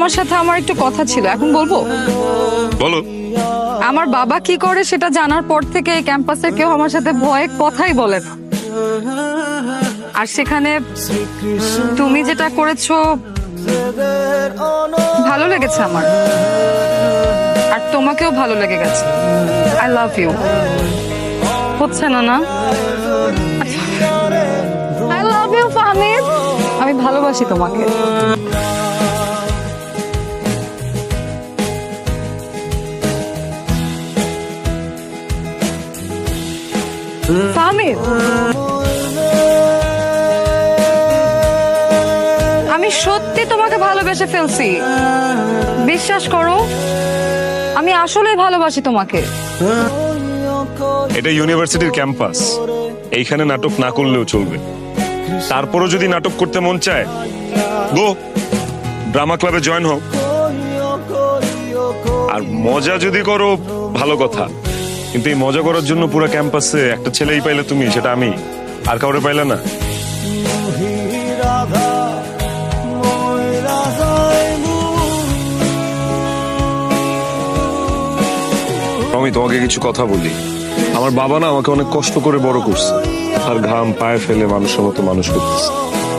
তোমার সাথে আমার একটু কথা ছিল, এখন বলবো? বলো। আমার বাবা কি করে সেটা জানার পর থেকে এই ক্যাম্পাসের কেউ আমার সাথে ভয়ে কথাই বলে না। আর সেখানে তুমি যেটা করেছো ভালো লেগেছে আমার, আর তোমাকেও ভালো লেগে গেছে। I love you. হচ্ছে না না? আই লাভ ইউ ফাহমিদ, আমি ভালোবাসি তোমাকে। ফাহমিদ, আমি সত্যি তোমাকে ভালোবেসে ফেলছি, বিশ্বাস করো। আমি আসলেই ভালোবাসি তোমাকে। এটা ইউনিভার্সিটির ক্যাম্পাস, এইখানে নাটক না করলেও চলবে। তারপরও যদি নাটক করতে মন চায়, গো ড্রামা ক্লাবে জয়েন হও। আর মজা যদি করো ভালো কথা, কিন্তু এই মজা করার জন্য পুরো ক্যাম্পাসে একটা ছেলেই পাইলে তুমি, সেটা আমি, আর কাউরে পাইলে না। আমি তোমাকে কিছু কথা বলি। আমার বাবা না আমাকে অনেক কষ্ট করে বড় করছে, আর ঘাম পায়ে ফেলে মানুষের মতো মানুষ করতেছে।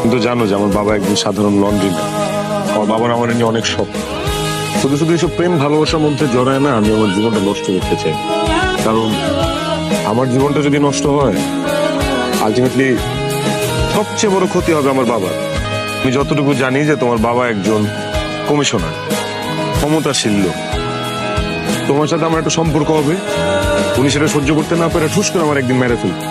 কিন্তু জানো যে আমার বাবা একজন সাধারণ লন্ড্রি না। আমার বাবার আমার নিয়ে অনেক শখ। শুধু শুধু এইসব প্রেম ভালোবাসার মধ্যে জড়ায় না আমি আমার জীবনটা নষ্ট করতে চাই। কারণ আমার জীবনটা যদি নষ্ট হয়, আলটিমেটলি সবচেয়ে বড় ক্ষতি হবে আমার বাবার। আমি যতটুকু জানি যে তোমার বাবা একজন কমিশনার, ক্ষমতাশীল লোক। তোমার সাথে আমার একটা সম্পর্ক হবে, উনি সেটা সহ্য করতে না পারে ঠুস করে আমার একদিন মেরে ফেলবে।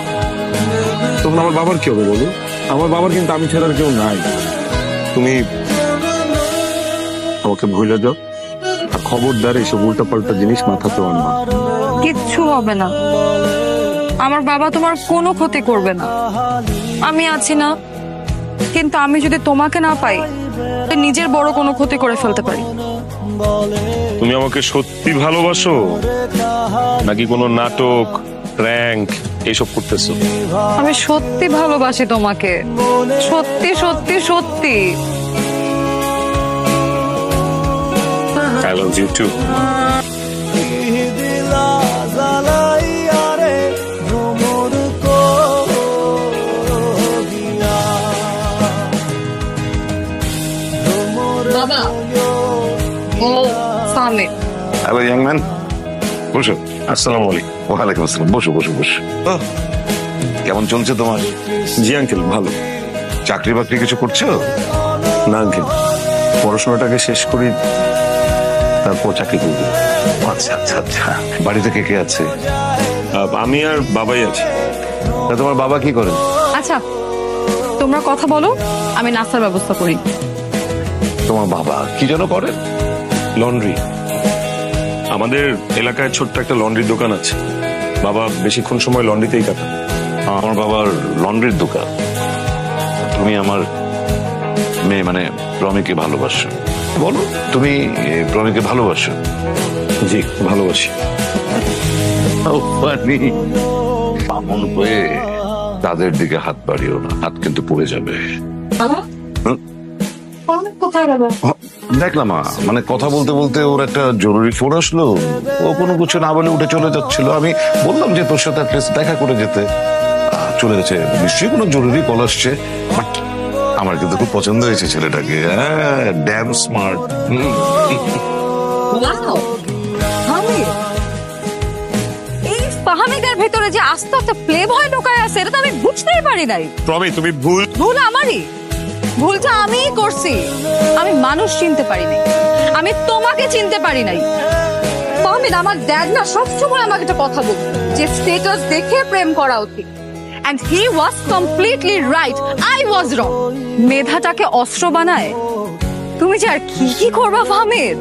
তখন আমার বাবার কি হবে বলো? আমার বাবার কিন্তু আমি ছাড়া কেউ নাই। তুমি আমাকে ভুলে যাও, আর খবরদার এইসব উল্টাপাল্টা জিনিস মাথাতেও আনবা। কিচ্ছু হবে না, আমার বাবা তোমার কোনো ক্ষতি করবে না। আমি আছি না, কিন্তু আমি যদি তোমাকে না পাই, নিজের বড় কোনো ক্ষতি করে ফেলতে পারি। তুমি আমাকে সত্যি ভালোবাসো, নাকি কোনো নাটক প্র্যাঙ্ক এইসব করতেছো? আমি সত্যি ভালোবাসি তোমাকে, সত্যি সত্যি সত্যি। I love you too. বাবা, ও ফাহমিদ। হ্যালো ইয়াং ম্যান, বসো। আসসালামু আলাইকুম। ওয়ালাইকুম আসসালাম। বসো বসো বসো। কেমন চলছে তোমার? জি আঙ্কেল, ভালো। চাকরি বাকরি কিছু করছো? না আঙ্কেল, পড়াশোনাটাকে শেষ করি, তারপর চাকরি করবো। আচ্ছা আচ্ছা আচ্ছা। বাড়িতে কে কে আছে? আমি আর বাবাই আছি। তা তোমার বাবা কি করেন? আচ্ছা, তোমরা কথা বলো, আমি নাস্তার ব্যবস্থা করি। তোমার বাবা কি যেন করেন? লন্ড্রি। আমাদের এলাকায় ছোট্ট একটা লন্ড্রির দোকান আছে। বাবা বেশিক্ষণ সময় লন্ড্রিতেই কাটান। আমার বাবার লন্ড্রির দোকান। তুমি আমার মেয়ে মানে প্রমিকে ভালোবাসো? বলো, তুমি প্রমিকে ভালোবাসো? জি, ভালোবাসি। বামন হয়ে তাদের দিকে হাত বাড়িও না, হাত কিন্তু পড়ে যাবে। দেখলাম মানে কথা বলতে বলতে ওর একটা জরুরি ফোন আসলো, ও কোনো কিছু না বলে উঠে চলে যাচ্ছিল। আমি বললাম যে তোর সাথে দেখা করে যেতে, চলে গেছে। নিশ্চয়ই কোনো জরুরি কল আসছে। আমার কিন্তু খুব পছন্দ হয়েছে ছেলেটাকে, ড্যাম স্মার্ট। এই ফাহমিদের ভেতরে যে আস্তে আস্তে প্লে বয় ঢোকায় আছে, এটা তো আমি বুঝতেই পারি নাই। প্রমি, তুমি ভুল। ভুল আমারই, ভুলটা আমিই করছি। আমি মানুষ চিনতে পারি নাই, আমি তোমাকে চিনতে পারি নাই। ফাহমিদ, আমার ড্যাড না সবসময় আমাকে একটা কথা বলতো যে স্ট্যাটাস দেখে প্রেম করা উচিত। And he was completely right. I was wrong. মেধাটাকে অস্ত্র বানায় তুমি যে আর কি কি করবা ফাহমিদ?